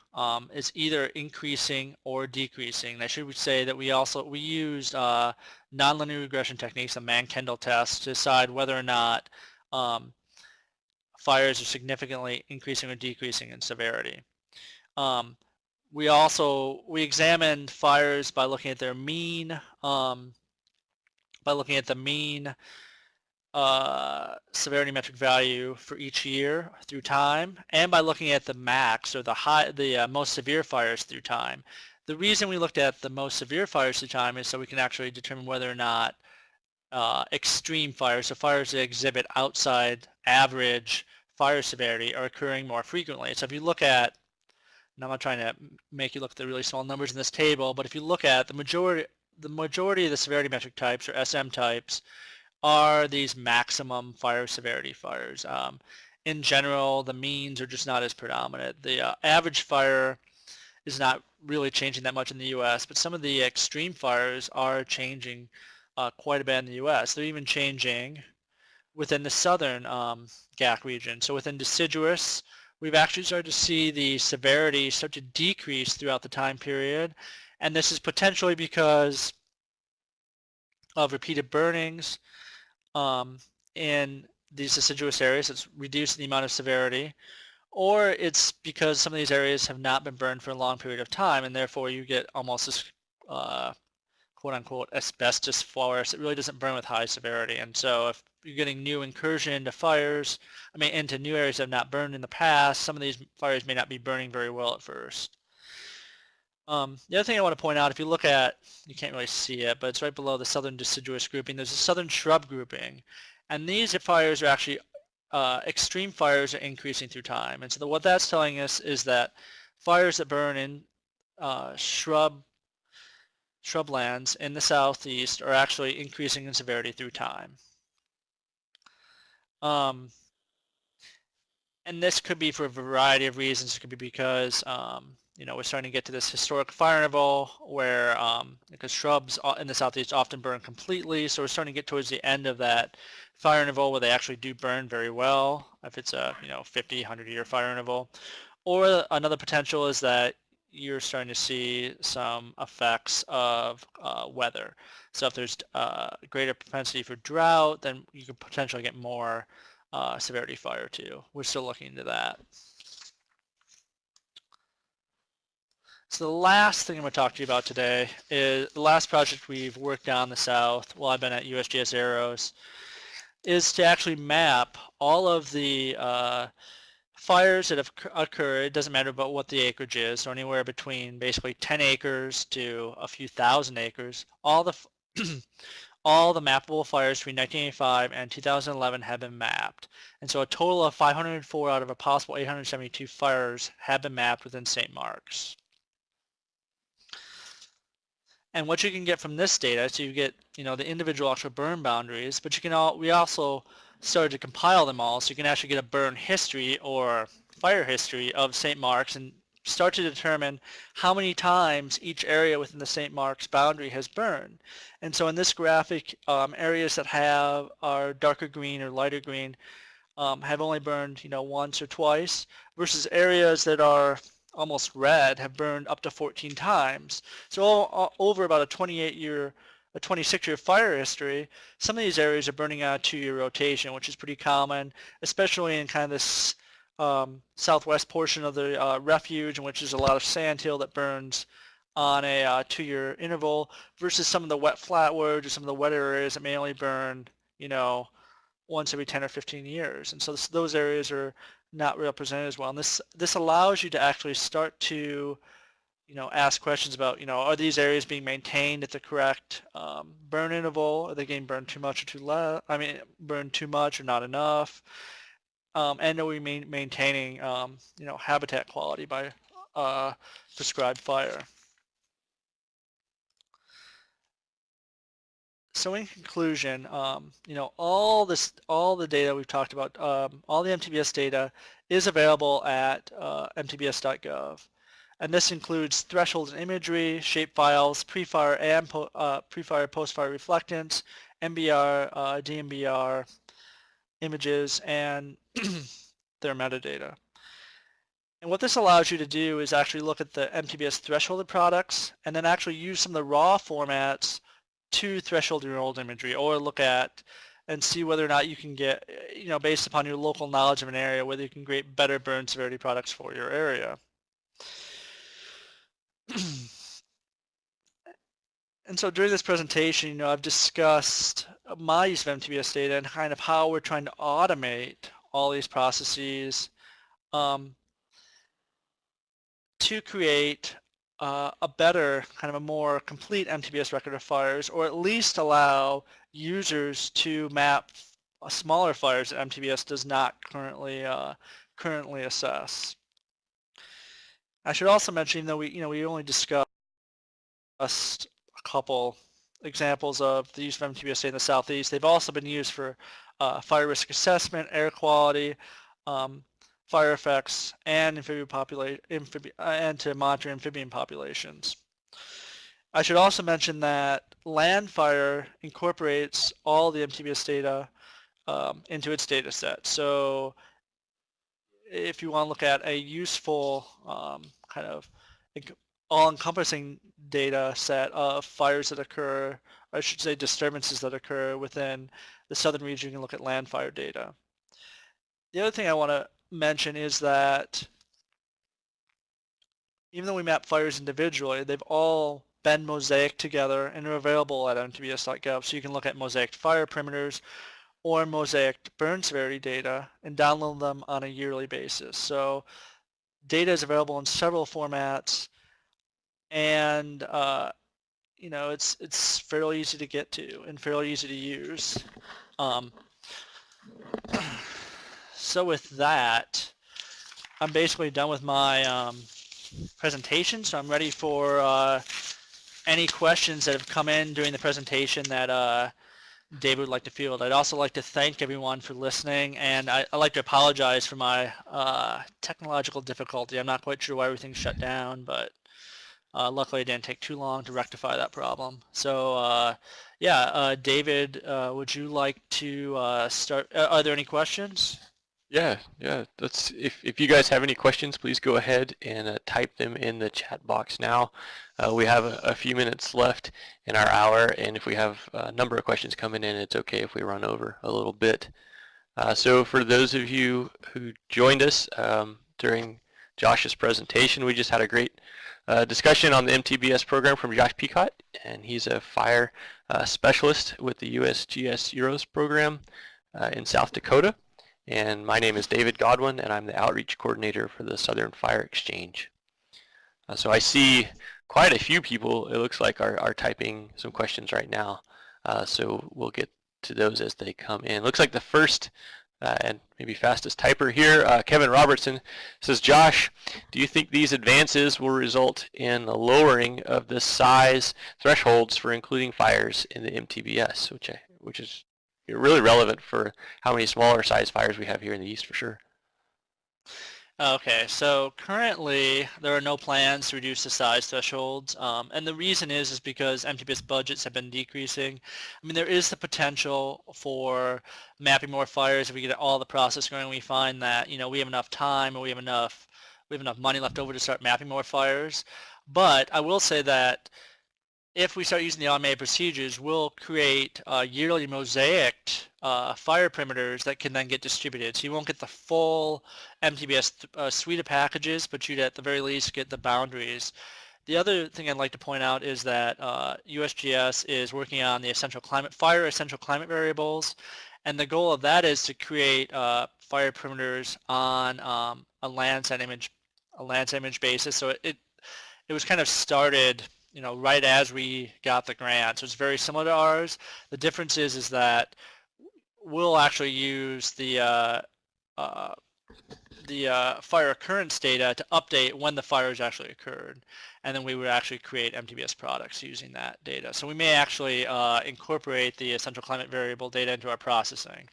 [SPEAKER 1] is either increasing or decreasing. And I should say that we used nonlinear regression techniques, the Mann-Kendall test, to decide whether or not fires are significantly increasing or decreasing in severity. We examined fires by looking at their mean, severity metric value for each year through time, and by looking at the max or the most severe fires through time. The reason we looked at the most severe fires through time is so we can actually determine whether or not extreme fires, so fires that exhibit outside average fire severity, are occurring more frequently. So if you look at, and I'm not trying to make you look at the really small numbers in this table, but if you look at the majority of the severity metric types, or SM types, are these maximum fire severity fires. In general, the means are just not as predominant. The average fire is not really changing that much in the U.S., but some of the extreme fires are changing quite a bit in the U.S. They're even changing within the southern GACC region. So within deciduous, we've actually started to see the severity start to decrease throughout the time period, and this is potentially because of repeated burnings in these deciduous areas. It's reducing the amount of severity, or it's because some of these areas have not been burned for a long period of time, and therefore you get almost this quote-unquote asbestos forest. It really doesn't burn with high severity, and so if you're getting new incursion into fires, into new areas that have not burned in the past, some of these fires may not be burning very well at first. The other thing I want to point out, if you look at, you can't really see it, but it's right below the southern deciduous grouping, there's a southern shrub grouping, and these fires are actually, extreme fires are increasing through time. And so what that's telling us is that fires that burn in shrublands in the southeast are actually increasing in severity through time. And this could be for a variety of reasons. It could be because we're starting to get to this historic fire interval where because shrubs in the southeast often burn completely, so we're starting to get towards the end of that fire interval where they actually do burn very well, if it's a 50, 100-year fire interval. Or another potential is that you're starting to see some effects of weather. So if there's greater propensity for drought, then you could potentially get more severity fire too. We're still looking into that. So the last thing I'm going to talk to you about today is the last project we've worked on in the south while I've been at USGS EROS is to actually map all of the fires that have occurred. It doesn't matter about what the acreage is, so anywhere between basically 10 acres to a few thousand acres. All the all the mappable fires between 1985 and 2011 have been mapped. And so a total of 504 out of a possible 872 fires have been mapped within St. Mark's. And what you can get from this data, so you get, the individual actual burn boundaries, but we also started to compile them all, so you can actually get a burn history or fire history of St. Mark's and start to determine how many times each area within the St. Mark's boundary has burned. And so in this graphic, areas that are darker green or lighter green have only burned, once or twice, versus areas that are almost red have burned up to 14 times. So over about a 26-year fire history, some of these areas are burning on a 2-year rotation, which is pretty common, especially in kind of this southwest portion of the refuge, in which there's a lot of sandhill that burns on a 2-year interval, versus some of the wet flatwoods or some of the wetter areas that may only burn, once every 10 or 15 years. And so those areas are not represented as well. And this allows you to actually start to, ask questions about, are these areas being maintained at the correct burn interval? Are they getting burned too much or too less? Burned too much or not enough? And are we maintaining, habitat quality by prescribed fire? So in conclusion, all the data we've talked about, all the MTBS data is available at mtbs.gov. And this includes thresholds and imagery, shape files, pre-fire and pre-fire, post-fire reflectance, MBR, DMBR images, and their metadata. And what this allows you to do is actually look at the MTBS thresholded products and then actually use some of the raw formats to threshold your old imagery, or look at and see whether or not you can get, based upon your local knowledge of an area, whether you can create better burn severity products for your area. And so during this presentation, I've discussed my use of MTBS data and kind of how we're trying to automate all these processes to create a better, kind of a more complete MTBS record of fires, or at least allow users to map smaller fires that MTBS does not currently assess. I should also mention, though we only discussed a couple examples of the use of MTBS data in the southeast, they've also been used for fire risk assessment, air quality, fire effects, and and to monitor amphibian populations. I should also mention that land fire incorporates all the MTBS data into its data set. So if you want to look at a useful kind of all-encompassing data set of fires that occur, or I should say disturbances that occur within the southern region, you can look at land fire data. The other thing I want to mention is that even though we map fires individually, they've all been mosaicked together and are available at mtbs.gov, so you can look at mosaicked fire perimeters or mosaicked burn severity data and download them on a yearly basis. So data is available in several formats, and it's fairly easy to get to and fairly easy to use. So with that, I'm basically done with my presentation, so I'm ready for any questions that have come in during the presentation that David would like to field. I'd also like to thank everyone for listening, and I'd like to apologize for my technological difficulty. I'm not quite sure why everything shut down, but luckily it didn't take too long to rectify that problem. So David, would you like to start? Are there any questions?
[SPEAKER 2] Yeah. If you guys have any questions, please go ahead and type them in the chat box now. We have a few minutes left in our hour, and if we have a number of questions coming in, it's okay if we run over a little bit. So for those of you who joined us during Josh's presentation. We just had a great discussion on the MTBS program from Josh Picotte, and he's a fire specialist with the USGS EROS program in South Dakota. And my name is David Godwin, and I'm the outreach coordinator for the Southern Fire Exchange. So I see quite a few people, it looks like, are typing some questions right now. So we'll get to those as they come in. Looks like the first and maybe fastest typer here, Kevin Robertson, says, Josh, do you think these advances will result in a lowering of the size thresholds for including fires in the MTBS, which is really relevant for how many smaller size fires we have here in the East for sure?
[SPEAKER 1] Okay, so currently there are no plans to reduce the size thresholds, and the reason is because MTBS budgets have been decreasing. I mean, there is the potential for mapping more fires if we get all the process going. We find that we have enough time or we have enough money left over to start mapping more fires. But I will say that if we start using the automated procedures, we'll create yearly mosaicked fire perimeters that can then get distributed. So you won't get the full MTBS suite of packages, but you'd at the very least get the boundaries. The other thing I'd like to point out is that USGS is working on the essential climate variables, and the goal of that is to create fire perimeters on a Landsat image basis. So it was kind of started right as we got the grant. So it's very similar to ours. The difference is that we'll actually use the fire occurrence data to update when the fires actually occurred, and then we would actually create MTBS products using that data. So we may actually incorporate the essential climate variable data into our processing.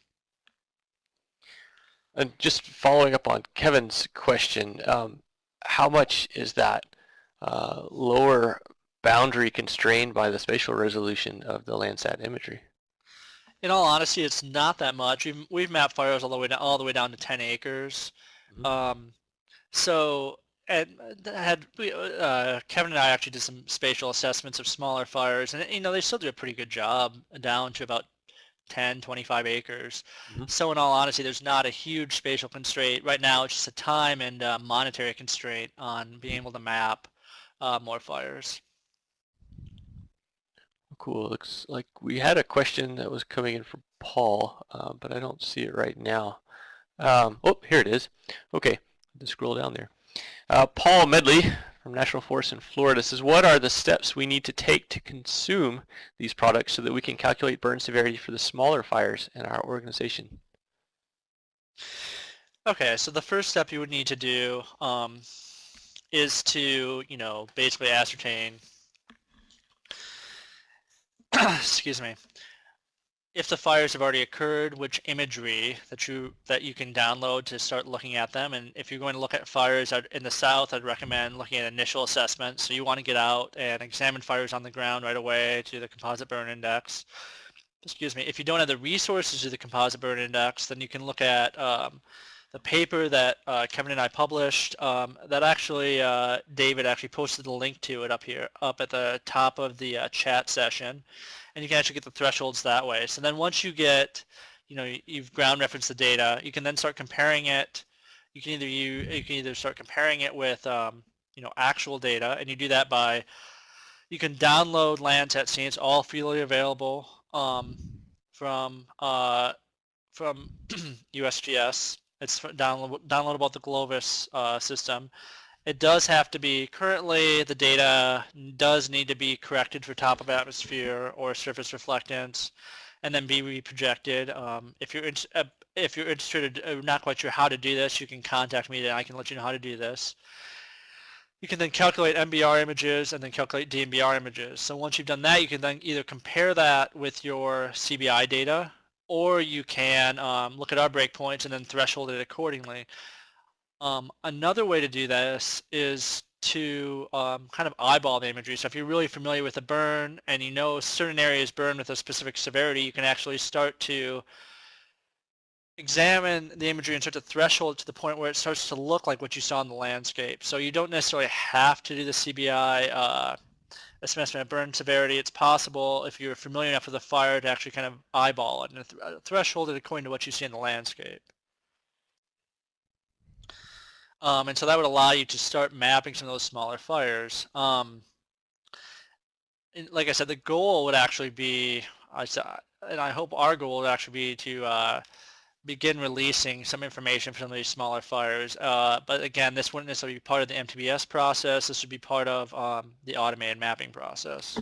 [SPEAKER 2] And just following up on Kevin's question, how much is that lower boundary constrained by the spatial resolution of the Landsat imagery?
[SPEAKER 1] In all honesty, it's not that much. We've mapped fires all the way down to 10 acres. Mm-hmm. Kevin and I actually did some spatial assessments of smaller fires, and they still do a pretty good job down to about 10, 25 acres. Mm-hmm. So in all honesty, there's not a huge spatial constraint. Right now, it's just a time and monetary constraint on being able to map more fires.
[SPEAKER 2] Cool. Looks like we had a question that was coming in from Paul, but I don't see it right now. Oh, here it is. Okay, just scroll down there. Paul Medley from National Forest in Florida says, what are the steps we need to take to consume these products so that we can calculate burn severity for the smaller fires in our organization?
[SPEAKER 1] Okay, so the first step you would need to do is to, basically ascertain excuse me, if the fires have already occurred, which imagery that you can download to start looking at them. And if you're going to look at fires in the south, I'd recommend looking at initial assessments. So you want to get out and examine fires on the ground right away to the composite burn index. Excuse me. If you don't have the resources to the composite burn index, then you can look at the paper that Kevin and I published. That actually David actually posted the link to it up at the top of the chat session, and you can actually get the thresholds that way. So then once you get, you've ground referenced the data, you can then start comparing it. You can either start comparing it with actual data, and you do that by you can download Landsat scenes, it's all freely available from USGS. It's downloadable at the Glovis system. It does have to be, currently the data does need to be corrected for top of atmosphere or surface reflectance and then be reprojected. If you're interested or not quite sure how to do this, you can contact me and I can let you know how to do this. You can then calculate MBR images and then calculate DMBR images. So once you've done that, you can then either compare that with your CBI data, or you can look at our breakpoints and then threshold it accordingly. Another way to do this is to kind of eyeball the imagery. So if you're really familiar with a burn and you know certain areas burn with a specific severity, you can actually start to examine the imagery and start to threshold to the point where it starts to look like what you saw in the landscape. So you don't necessarily have to do the CBI assessment of burn severity. It's possible, if you're familiar enough with the fire, to actually kind of eyeball it and threshold it according to what you see in the landscape. And so that would allow you to start mapping some of those smaller fires. Like I said, the goal would actually be, and I hope our goal would actually be to begin releasing some information from these smaller fires. But again, this wouldn't necessarily be part of the MTBS process. This would be part of the automated mapping process.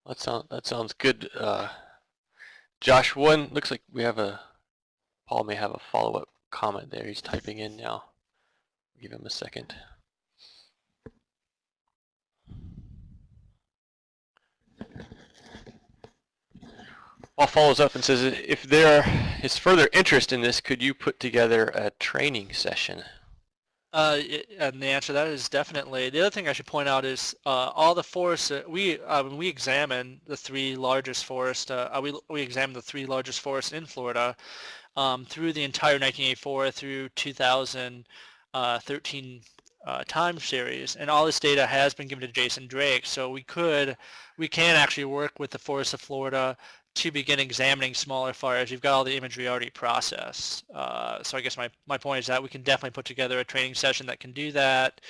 [SPEAKER 2] That sounds good. Josh, one looks like we have Paul may have a follow-up comment there. He's typing in now. Give him a second. Paul follows up and says, if there is further interest in this, could you put together a training session?
[SPEAKER 1] And the answer to that is definitely. The other thing I should point out is all the forests we examine the three largest forests. We examined the three largest forests in Florida through the entire 1984 through 2013 time series, and all this data has been given to Jason Drake. So we can actually work with the forests of Florida to begin examining smaller fires. You've got all the imagery already processed. So I guess my point is that we can definitely put together a training session that can do that.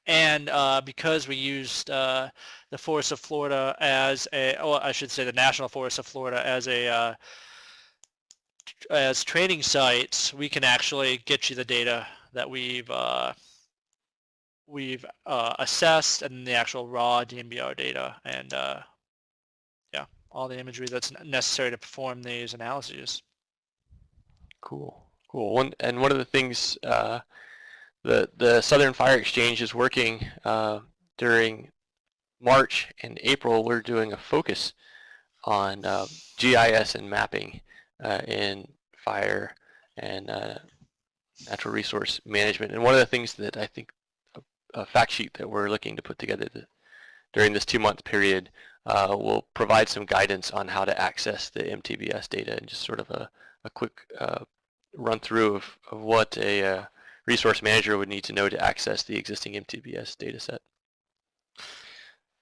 [SPEAKER 1] And because we used the Forest of Florida as I should say the National Forest of Florida as training sites, we can actually get you the data that we've assessed and the actual raw DMBR data, and yeah, all the imagery that's necessary to perform these analyses.
[SPEAKER 2] Cool. One of the things the Southern Fire Exchange is working during March and April. We're doing a focus on GIS and mapping in fire and natural resource management. And one of the things that I think a fact sheet that we're looking to put together during this 2-month period will provide some guidance on how to access the MTBS data, and just sort of a quick run through of what a resource manager would need to know to access the existing MTBS data set.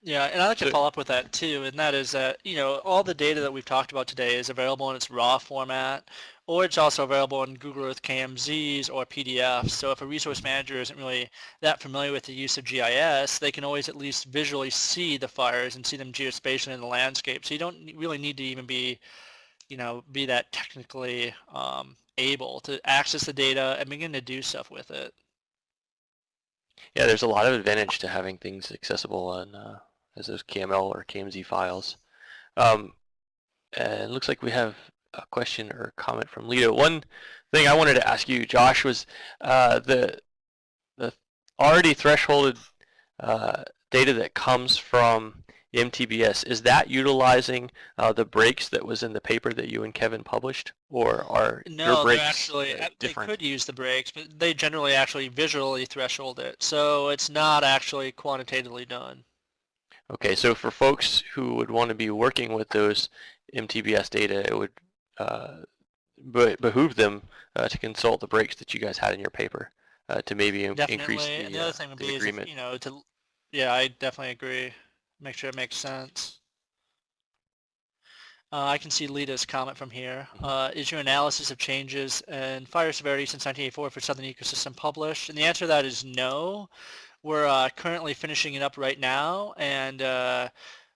[SPEAKER 1] Yeah, and I'd like to follow up with that too, and that is that, all the data that we've talked about today is available in its raw format, or it's also available in Google Earth KMZs or PDFs. So if a resource manager isn't really that familiar with the use of GIS, they can always at least visually see the fires and see them geospatially in the landscape. So you don't really need to even be that technically able to access the data and begin to do stuff with it.
[SPEAKER 2] Yeah, there's a lot of advantage to having things accessible on as those KML or KMZ files. And it looks like we have a question or a comment from Lito. One thing I wanted to ask you, Josh, was the already thresholded data that comes from MTBS, is that utilizing the breaks that was in the paper that you and Kevin published, or are your breaks
[SPEAKER 1] actually
[SPEAKER 2] different?
[SPEAKER 1] They could use the breaks, but they generally actually visually threshold it, so it's not actually quantitatively done.
[SPEAKER 2] Okay, so for folks who would want to be working with those MTBS data, it would behoove them to consult the breaks that you guys had in your paper to maybe increase the
[SPEAKER 1] other thing would be
[SPEAKER 2] agreement.
[SPEAKER 1] Yeah, I definitely agree. Make sure it makes sense. I can see Lita's comment from here. Is your analysis of changes in fire severity since 1984 for Southern Ecosystem published? And the answer to that is no. We're currently finishing it up right now, and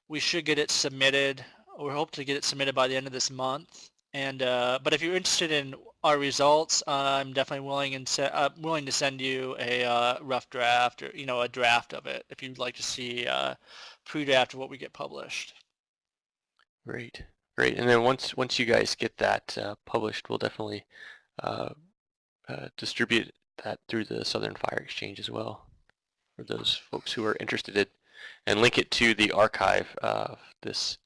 [SPEAKER 1] we should get it submitted. We're hoping to get it submitted by the end of this month. And but if you're interested in our results, I'm definitely willing to send you a rough draft, or a draft of it, if you'd like to see pre-draft of what we get published.
[SPEAKER 2] Great. And then once you guys get that published, we'll definitely distribute that through the Southern Fire Exchange as well, for those folks who are interested, and link it to the archive of this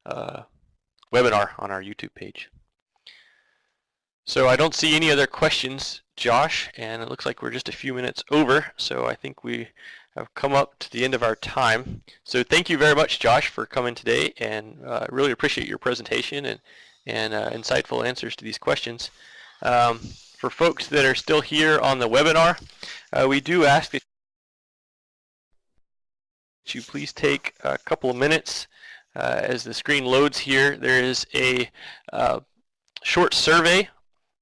[SPEAKER 2] webinar on our YouTube page. So I don't see any other questions, Josh, and it looks like we're just a few minutes over, so I think we have come up to the end of our time. So thank you very much, Josh, for coming today, and really appreciate your presentation and insightful answers to these questions. For folks that are still here on the webinar, we do ask that you please take a couple of minutes as the screen loads here. There is a short survey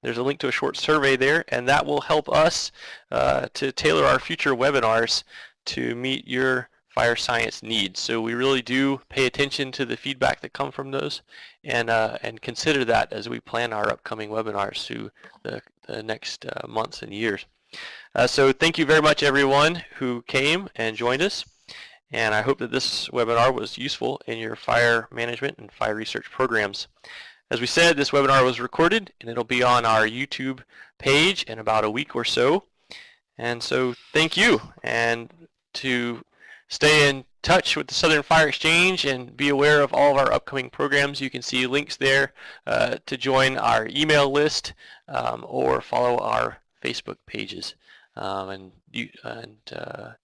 [SPEAKER 2] There's a link to a short survey there, and that will help us to tailor our future webinars to meet your fire science needs. So we really do pay attention to the feedback that come from those, and consider that as we plan our upcoming webinars through the next months and years. So thank you very much, everyone who came and joined us, and I hope that this webinar was useful in your fire management and fire research programs. As we said, this webinar was recorded, and it'll be on our YouTube page in about a week or so. And so thank you. And to stay in touch with the Southern Fire Exchange and be aware of all of our upcoming programs, you can see links there to join our email list or follow our Facebook pages and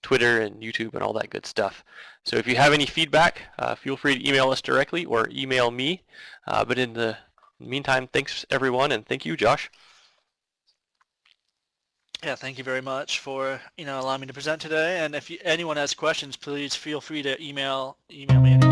[SPEAKER 2] Twitter and YouTube and all that good stuff. So if you have any feedback, feel free to email us directly or email me. But in the meantime, thanks everyone, and thank you, Josh.
[SPEAKER 1] Yeah, thank you very much for allowing me to present today. And if anyone has questions, please feel free to email me.